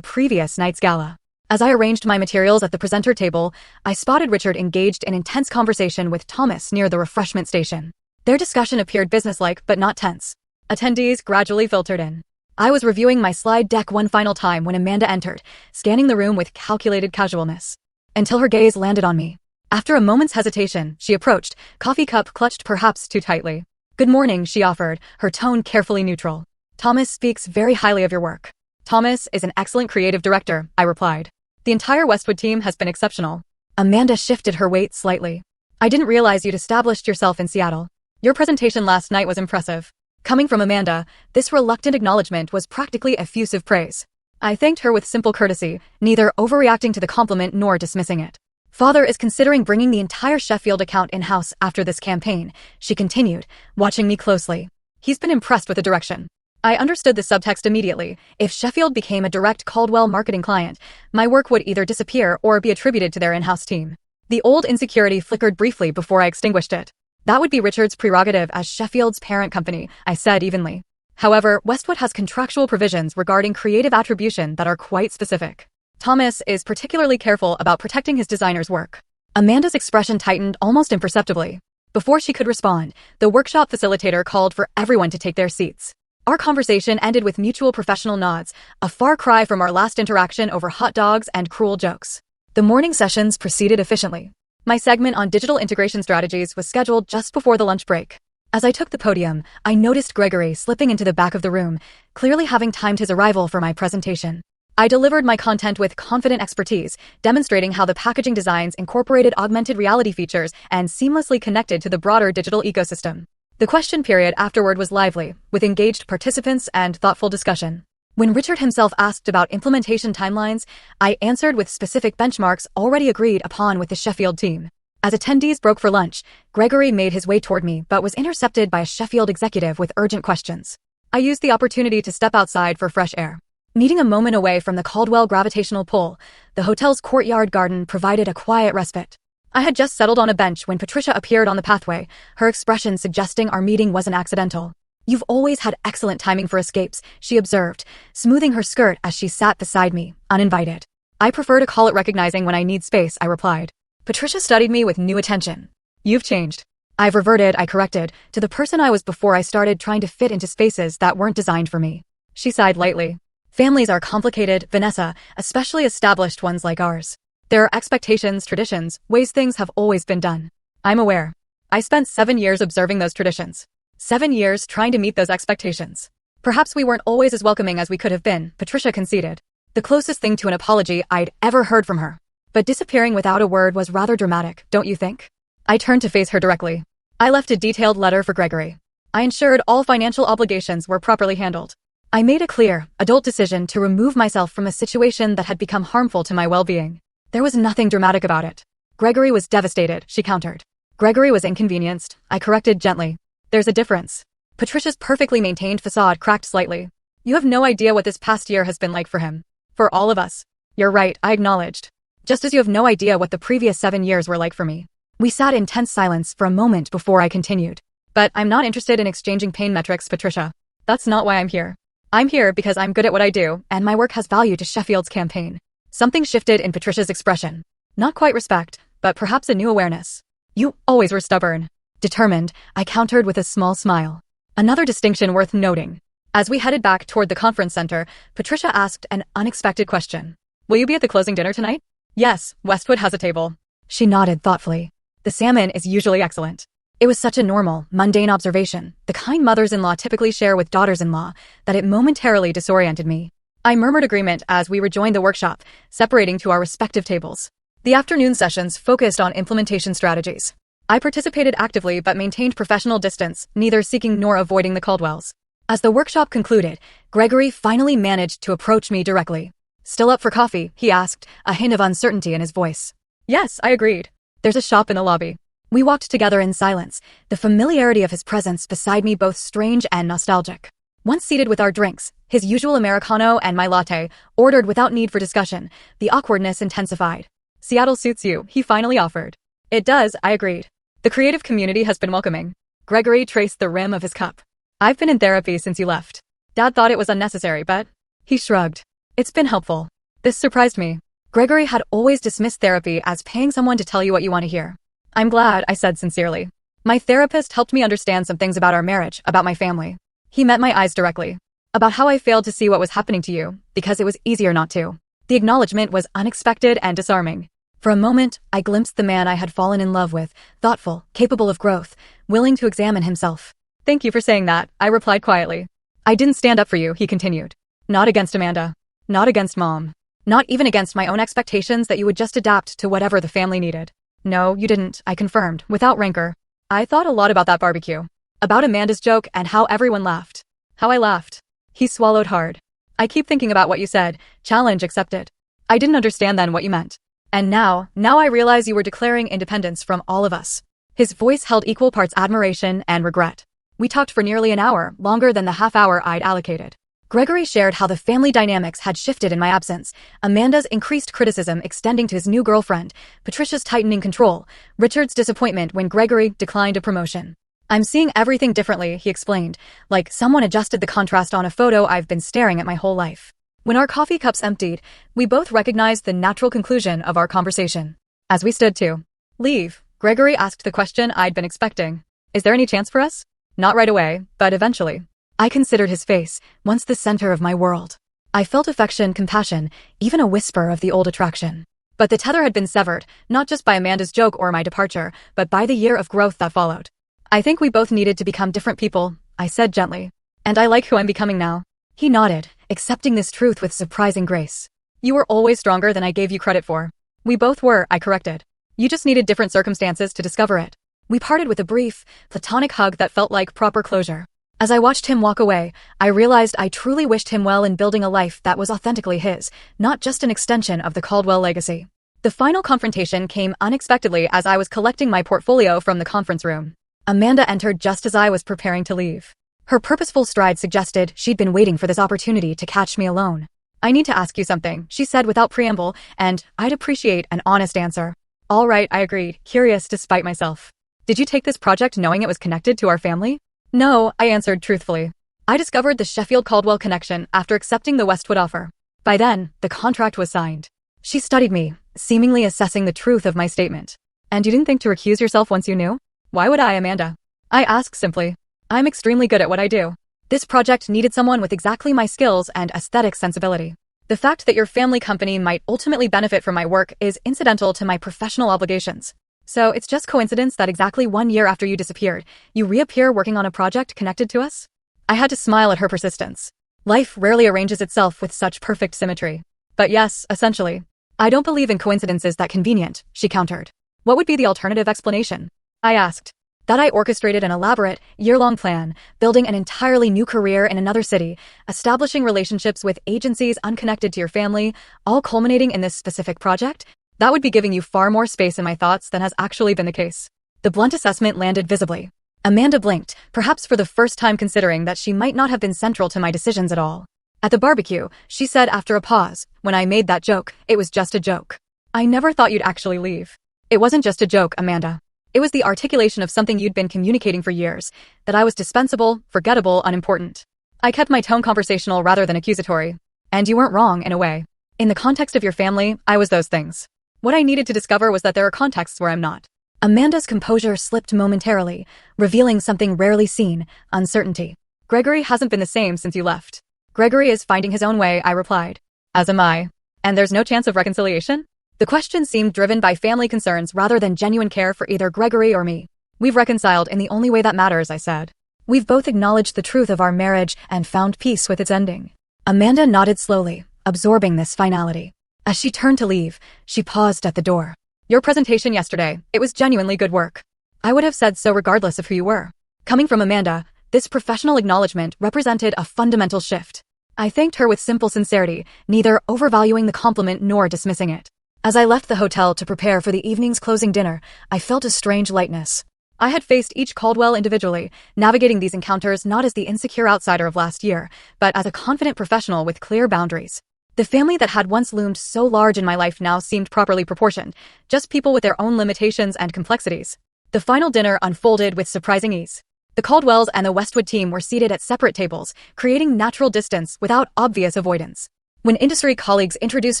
previous night's gala. As I arranged my materials at the presenter table, I spotted Richard engaged in intense conversation with Thomas near the refreshment station. Their discussion appeared businesslike but not tense. Attendees gradually filtered in. I was reviewing my slide deck one final time when Amanda entered, scanning the room with calculated casualness. Until her gaze landed on me. After a moment's hesitation, she approached, coffee cup clutched perhaps too tightly. "Good morning," she offered, her tone carefully neutral. "Thomas speaks very highly of your work." "Thomas is an excellent creative director," I replied. "The entire Westwood team has been exceptional." Amanda shifted her weight slightly. "I didn't realize you'd established yourself in Seattle. Your presentation last night was impressive." Coming from Amanda, this reluctant acknowledgement was practically effusive praise. I thanked her with simple courtesy, neither overreacting to the compliment nor dismissing it. "Father is considering bringing the entire Sheffield account in-house after this campaign," she continued, watching me closely. "He's been impressed with the direction." I understood the subtext immediately. If Sheffield became a direct Caldwell marketing client, my work would either disappear or be attributed to their in-house team. The old insecurity flickered briefly before I extinguished it. "That would be Richard's prerogative as Sheffield's parent company," I said evenly. "However, Westwood has contractual provisions regarding creative attribution that are quite specific. Thomas is particularly careful about protecting his designer's work." Amanda's expression tightened almost imperceptibly. Before she could respond, the workshop facilitator called for everyone to take their seats. Our conversation ended with mutual professional nods, a far cry from our last interaction over hot dogs and cruel jokes. The morning sessions proceeded efficiently. My segment on digital integration strategies was scheduled just before the lunch break. As I took the podium, I noticed Gregory slipping into the back of the room, clearly having timed his arrival for my presentation. I delivered my content with confident expertise, demonstrating how the packaging designs incorporated augmented reality features and seamlessly connected to the broader digital ecosystem. The question period afterward was lively, with engaged participants and thoughtful discussion. When Richard himself asked about implementation timelines, I answered with specific benchmarks already agreed upon with the Sheffield team. As attendees broke for lunch, Gregory made his way toward me but was intercepted by a Sheffield executive with urgent questions. I used the opportunity to step outside for fresh air. Needing a moment away from the Caldwell gravitational pull, the hotel's courtyard garden provided a quiet respite. I had just settled on a bench when Patricia appeared on the pathway, her expression suggesting our meeting wasn't accidental. "You've always had excellent timing for escapes," she observed, smoothing her skirt as she sat beside me, uninvited. "I prefer to call it recognizing when I need space," I replied. Patricia studied me with new attention. "You've changed." "I've reverted," I corrected, "to the person I was before I started trying to fit into spaces that weren't designed for me." She sighed lightly. "Families are complicated, Vanessa, especially established ones like ours. There are expectations, traditions, ways things have always been done." "I'm aware. I spent 7 years observing those traditions. 7 years trying to meet those expectations. Perhaps we weren't always as welcoming as we could have been," Patricia conceded. The closest thing to an apology I'd ever heard from her. But disappearing without a word was rather dramatic, don't you think? I turned to face her directly. I left a detailed letter for Gregory. I ensured all financial obligations were properly handled. I made a clear, adult decision to remove myself from a situation that had become harmful to my well-being. There was nothing dramatic about it. Gregory was devastated, she countered. Gregory was inconvenienced, I corrected gently. There's a difference. Patricia's perfectly maintained facade cracked slightly. "You have no idea what this past year has been like for him. For all of us." "You're right," I acknowledged. "Just as you have no idea what the previous 7 years were like for me." We sat in tense silence for a moment before I continued. "But I'm not interested in exchanging pain metrics, Patricia. That's not why I'm here. I'm here because I'm good at what I do, and my work has value to Sheffield's campaign." Something shifted in Patricia's expression. Not quite respect, but perhaps a new awareness. "You always were stubborn." Determined, I countered with a small smile. Another distinction worth noting. As we headed back toward the conference center, Patricia asked an unexpected question. "Will you be at the closing dinner tonight?" "Yes, Westwood has a table." She nodded thoughtfully. "The salmon is usually excellent." It was such a normal, mundane observation, the kind mothers-in-law typically share with daughters-in-law, that it momentarily disoriented me. I murmured agreement as we rejoined the workshop, separating to our respective tables. The afternoon sessions focused on implementation strategies. I participated actively but maintained professional distance, neither seeking nor avoiding the Caldwells. As the workshop concluded, Gregory finally managed to approach me directly. "Still up for coffee?" he asked, a hint of uncertainty in his voice. "Yes," I agreed. "There's a shop in the lobby." We walked together in silence, the familiarity of his presence beside me both strange and nostalgic. Once seated with our drinks, his usual Americano and my latte, ordered without need for discussion, the awkwardness intensified. Seattle suits you, he finally offered. It does, I agreed. The creative community has been welcoming. Gregory traced the rim of his cup. I've been in therapy since you left. Dad thought it was unnecessary, but... He shrugged. It's been helpful. This surprised me. Gregory had always dismissed therapy as paying someone to tell you what you want to hear. I'm glad, I said sincerely. My therapist helped me understand some things about our marriage, about my family. He met my eyes directly. About how I failed to see what was happening to you, because it was easier not to. The acknowledgement was unexpected and disarming. For a moment, I glimpsed the man I had fallen in love with, thoughtful, capable of growth, willing to examine himself. Thank you for saying that, I replied quietly. I didn't stand up for you, he continued. Not against Amanda. Not against Mom. Not even against my own expectations that you would just adapt to whatever the family needed. No, you didn't, I confirmed, without rancor. I thought a lot about that barbecue. About Amanda's joke and how everyone laughed. How I laughed. He swallowed hard. I keep thinking about what you said, challenge accepted. I didn't understand then what you meant. And now I realize you were declaring independence from all of us. His voice held equal parts admiration and regret. We talked for nearly an hour, longer than the half hour I'd allocated. Gregory shared how the family dynamics had shifted in my absence, Amanda's increased criticism extending to his new girlfriend, Patricia's tightening control, Richard's disappointment when Gregory declined a promotion. I'm seeing everything differently, he explained, like someone adjusted the contrast on a photo I've been staring at my whole life. When our coffee cups emptied, we both recognized the natural conclusion of our conversation. As we stood to leave, Gregory asked the question I'd been expecting. Is there any chance for us? Not right away, but eventually. I considered his face, once the center of my world. I felt affection, compassion, even a whisper of the old attraction. But the tether had been severed, not just by Amanda's joke or my departure, but by the year of growth that followed. I think we both needed to become different people, I said gently. And I like who I'm becoming now. He nodded, accepting this truth with surprising grace. You were always stronger than I gave you credit for. We both were, I corrected. You just needed different circumstances to discover it. We parted with a brief, platonic hug that felt like proper closure. As I watched him walk away, I realized I truly wished him well in building a life that was authentically his, not just an extension of the Caldwell legacy. The final confrontation came unexpectedly as I was collecting my portfolio from the conference room. Amanda entered just as I was preparing to leave. Her purposeful stride suggested she'd been waiting for this opportunity to catch me alone. I need to ask you something, she said without preamble, and I'd appreciate an honest answer. All right, I agreed, curious despite myself. Did you take this project knowing it was connected to our family? No, I answered truthfully. I discovered the Sheffield-Caldwell connection after accepting the Westwood offer. By then, the contract was signed. She studied me, seemingly assessing the truth of my statement. And you didn't think to recuse yourself once you knew? Why would I, Amanda? I asked simply. I'm extremely good at what I do. This project needed someone with exactly my skills and aesthetic sensibility. The fact that your family company might ultimately benefit from my work is incidental to my professional obligations. So it's just coincidence that exactly 1 year after you disappeared, you reappear working on a project connected to us? I had to smile at her persistence. Life rarely arranges itself with such perfect symmetry. But yes, essentially. I don't believe in coincidences that convenient, she countered. What would be the alternative explanation? I asked. That I orchestrated an elaborate, year-long plan, building an entirely new career in another city, establishing relationships with agencies unconnected to your family, all culminating in this specific project? That would be giving you far more space in my thoughts than has actually been the case. The blunt assessment landed visibly. Amanda blinked, perhaps for the first time considering that she might not have been central to my decisions at all. At the barbecue, she said after a pause, when I made that joke, it was just a joke. I never thought you'd actually leave. It wasn't just a joke, Amanda. It was the articulation of something you'd been communicating for years, that I was dispensable, forgettable, unimportant. I kept my tone conversational rather than accusatory. And you weren't wrong, in a way. In the context of your family, I was those things. What I needed to discover was that there are contexts where I'm not. Amanda's composure slipped momentarily, revealing something rarely seen, uncertainty. Gregory hasn't been the same since you left. Gregory is finding his own way, I replied. As am I. And there's no chance of reconciliation? The question seemed driven by family concerns rather than genuine care for either Gregory or me. We've reconciled in the only way that matters, I said. We've both acknowledged the truth of our marriage and found peace with its ending. Amanda nodded slowly, absorbing this finality. As she turned to leave, she paused at the door. Your presentation yesterday, it was genuinely good work. I would have said so regardless of who you were. Coming from Amanda, this professional acknowledgement represented a fundamental shift. I thanked her with simple sincerity, neither overvaluing the compliment nor dismissing it. As I left the hotel to prepare for the evening's closing dinner, I felt a strange lightness. I had faced each Caldwell individually, navigating these encounters not as the insecure outsider of last year, but as a confident professional with clear boundaries. The family that had once loomed so large in my life now seemed properly proportioned, just people with their own limitations and complexities. The final dinner unfolded with surprising ease. The Caldwells and the Westwood team were seated at separate tables, creating natural distance without obvious avoidance. When industry colleagues introduced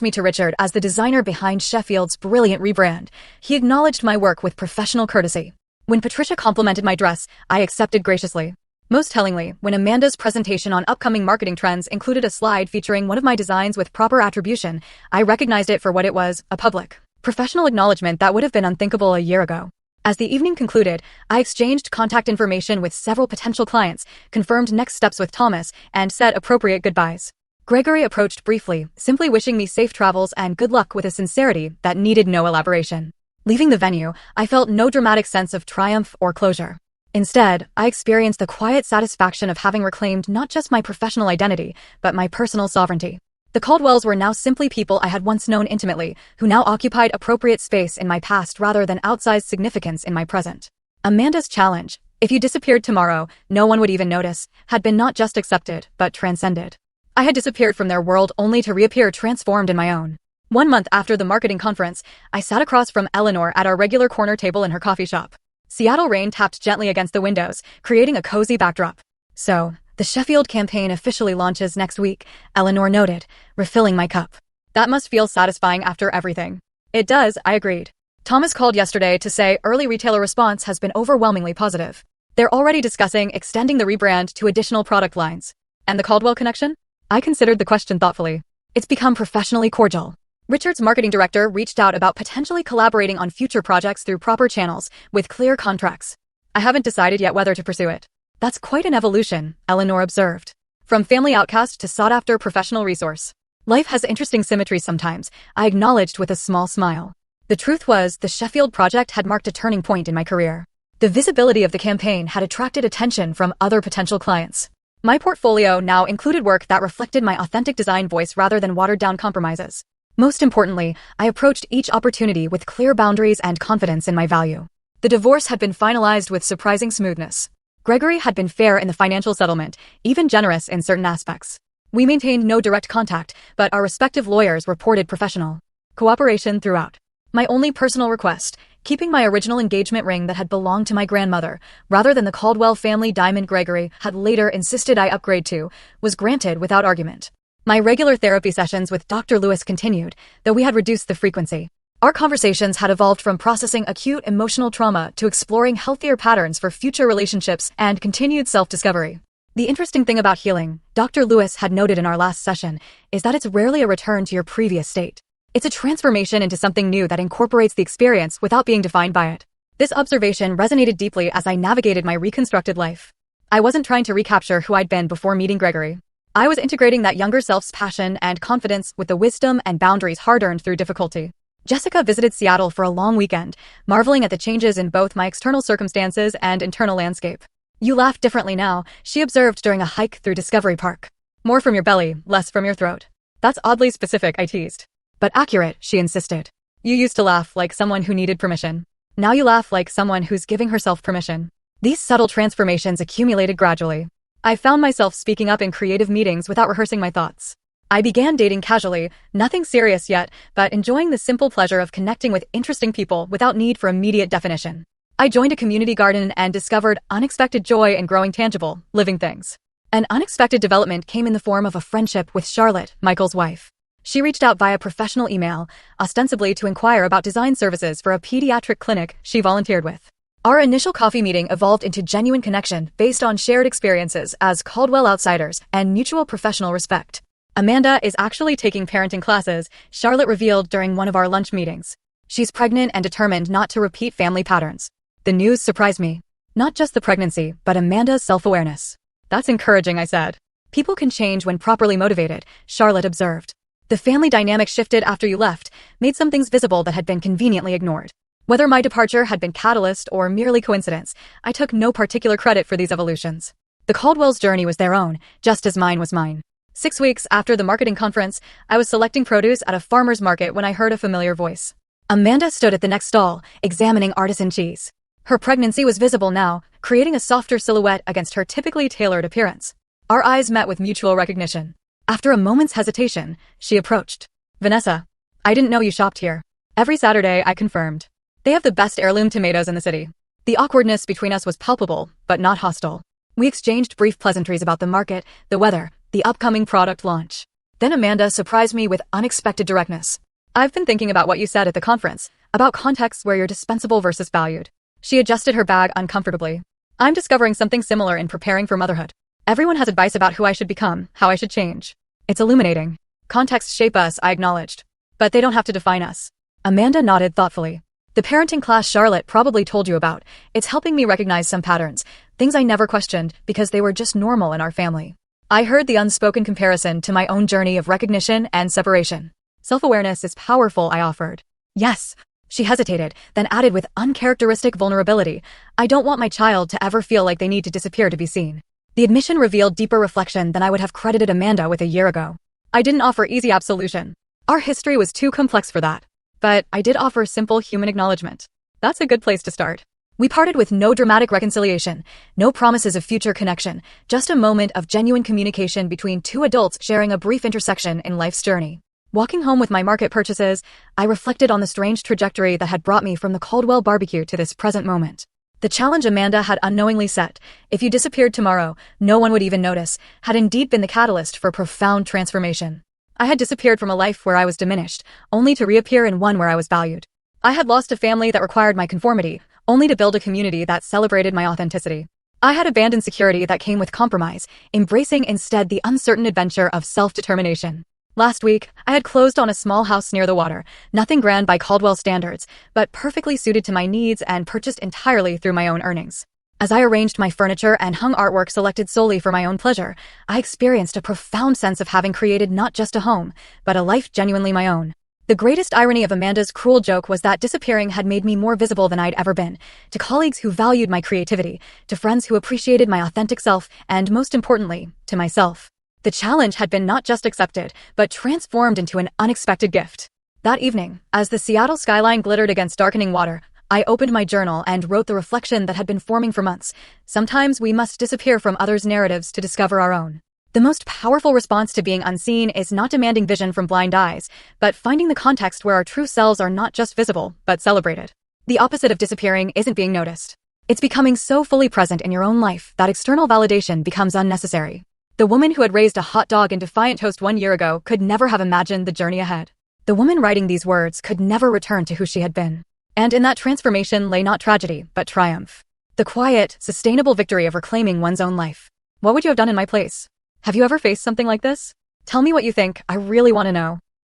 me to Richard as the designer behind Sheffield's brilliant rebrand, he acknowledged my work with professional courtesy. When Patricia complimented my dress, I accepted graciously. Most tellingly, when Amanda's presentation on upcoming marketing trends included a slide featuring one of my designs with proper attribution, I recognized it for what it was, a public, professional acknowledgement that would have been unthinkable a year ago. As the evening concluded, I exchanged contact information with several potential clients, confirmed next steps with Thomas, and said appropriate goodbyes. Gregory approached briefly, simply wishing me safe travels and good luck with a sincerity that needed no elaboration. Leaving the venue, I felt no dramatic sense of triumph or closure. Instead, I experienced the quiet satisfaction of having reclaimed not just my professional identity, but my personal sovereignty. The Caldwells were now simply people I had once known intimately, who now occupied appropriate space in my past rather than outsized significance in my present. Amanda's challenge, if you disappeared tomorrow, no one would even notice, had been not just accepted, but transcended. I had disappeared from their world only to reappear transformed in my own. 1 month after the marketing conference, I sat across from Eleanor at our regular corner table in her coffee shop. Seattle rain tapped gently against the windows, creating a cozy backdrop. So, the Sheffield campaign officially launches next week, Eleanor noted, refilling my cup. That must feel satisfying after everything. It does, I agreed. Thomas called yesterday to say early retailer response has been overwhelmingly positive. They're already discussing extending the rebrand to additional product lines. And the Caldwell connection? I considered the question thoughtfully. It's become professionally cordial. Richard's marketing director reached out about potentially collaborating on future projects through proper channels, with clear contracts. I haven't decided yet whether to pursue it. That's quite an evolution, Eleanor observed. From family outcast to sought-after professional resource. Life has interesting symmetries sometimes, I acknowledged with a small smile. The truth was, the Sheffield project had marked a turning point in my career. The visibility of the campaign had attracted attention from other potential clients. My portfolio now included work that reflected my authentic design voice rather than watered-down compromises. Most importantly, I approached each opportunity with clear boundaries and confidence in my value. The divorce had been finalized with surprising smoothness. Gregory had been fair in the financial settlement, even generous in certain aspects. We maintained no direct contact, but our respective lawyers reported professional cooperation throughout. My only personal request, keeping my original engagement ring that had belonged to my grandmother, rather than the Caldwell family diamond Gregory had later insisted I upgrade to, was granted without argument. My regular therapy sessions with Dr. Lewis continued, though we had reduced the frequency. Our conversations had evolved from processing acute emotional trauma to exploring healthier patterns for future relationships and continued self-discovery. The interesting thing about healing, Dr. Lewis had noted in our last session, is that it's rarely a return to your previous state. It's a transformation into something new that incorporates the experience without being defined by it. This observation resonated deeply as I navigated my reconstructed life. I wasn't trying to recapture who I'd been before meeting Gregory. I was integrating that younger self's passion and confidence with the wisdom and boundaries hard-earned through difficulty. Jessica visited Seattle for a long weekend, marveling at the changes in both my external circumstances and internal landscape. You laugh differently now, she observed during a hike through Discovery Park. More from your belly, less from your throat. That's oddly specific, I teased. But accurate, she insisted. You used to laugh like someone who needed permission. Now you laugh like someone who's giving herself permission. These subtle transformations accumulated gradually. I found myself speaking up in creative meetings without rehearsing my thoughts. I began dating casually, nothing serious yet, but enjoying the simple pleasure of connecting with interesting people without need for immediate definition. I joined a community garden and discovered unexpected joy in growing tangible, living things. An unexpected development came in the form of a friendship with Charlotte, Michael's wife. She reached out via professional email, ostensibly to inquire about design services for a pediatric clinic she volunteered with. Our initial coffee meeting evolved into genuine connection based on shared experiences as Caldwell outsiders and mutual professional respect. Amanda is actually taking parenting classes, Charlotte revealed during one of our lunch meetings. She's pregnant and determined not to repeat family patterns. The news surprised me. Not just the pregnancy, but Amanda's self-awareness. That's encouraging, I said. People can change when properly motivated, Charlotte observed. The family dynamic shifted after you left, made some things visible that had been conveniently ignored. Whether my departure had been catalyst or merely coincidence, I took no particular credit for these evolutions. The Caldwell's journey was their own, just as mine was mine. 6 weeks after the marketing conference, I was selecting produce at a farmer's market when I heard a familiar voice. Amanda stood at the next stall, examining artisan cheese. Her pregnancy was visible now, creating a softer silhouette against her typically tailored appearance. Our eyes met with mutual recognition. After a moment's hesitation, she approached. Vanessa, I didn't know you shopped here. Every Saturday, I confirmed. They have the best heirloom tomatoes in the city. The awkwardness between us was palpable, but not hostile. We exchanged brief pleasantries about the market, the weather, the upcoming product launch. Then Amanda surprised me with unexpected directness. I've been thinking about what you said at the conference, about contexts where you're dispensable versus valued. She adjusted her bag uncomfortably. I'm discovering something similar in preparing for motherhood. Everyone has advice about who I should become, how I should change. It's illuminating. Contexts shape us, I acknowledged. But they don't have to define us. Amanda nodded thoughtfully. The parenting class Charlotte probably told you about. It's helping me recognize some patterns, things I never questioned because they were just normal in our family. I heard the unspoken comparison to my own journey of recognition and separation. Self-awareness is powerful, I offered. Yes. She hesitated, then added with uncharacteristic vulnerability. I don't want my child to ever feel like they need to disappear to be seen. The admission revealed deeper reflection than I would have credited Amanda with a year ago. I didn't offer easy absolution. Our history was too complex for that. But I did offer simple human acknowledgement. That's a good place to start. We parted with no dramatic reconciliation, no promises of future connection, just a moment of genuine communication between two adults sharing a brief intersection in life's journey. Walking home with my market purchases, I reflected on the strange trajectory that had brought me from the Caldwell barbecue to this present moment. The challenge Amanda had unknowingly set, if you disappeared tomorrow, no one would even notice, had indeed been the catalyst for profound transformation. I had disappeared from a life where I was diminished, only to reappear in one where I was valued. I had lost a family that required my conformity, only to build a community that celebrated my authenticity. I had abandoned security that came with compromise, embracing instead the uncertain adventure of self-determination. Last week, I had closed on a small house near the water, nothing grand by Caldwell standards, but perfectly suited to my needs and purchased entirely through my own earnings. As I arranged my furniture and hung artwork selected solely for my own pleasure, I experienced a profound sense of having created not just a home, but a life genuinely my own. The greatest irony of Amanda's cruel joke was that disappearing had made me more visible than I'd ever been, to colleagues who valued my creativity, to friends who appreciated my authentic self, and most importantly, to myself. The challenge had been not just accepted, but transformed into an unexpected gift. That evening, as the Seattle skyline glittered against darkening water, I opened my journal and wrote the reflection that had been forming for months. Sometimes we must disappear from others' narratives to discover our own. The most powerful response to being unseen is not demanding vision from blind eyes, but finding the context where our true selves are not just visible, but celebrated. The opposite of disappearing isn't being noticed. It's becoming so fully present in your own life that external validation becomes unnecessary. The woman who had raised a hot dog in defiant toast 1 year ago could never have imagined the journey ahead. The woman writing these words could never return to who she had been. And in that transformation lay not tragedy, but triumph. The quiet, sustainable victory of reclaiming one's own life. What would you have done in my place? Have you ever faced something like this? Tell me what you think, I really want to know.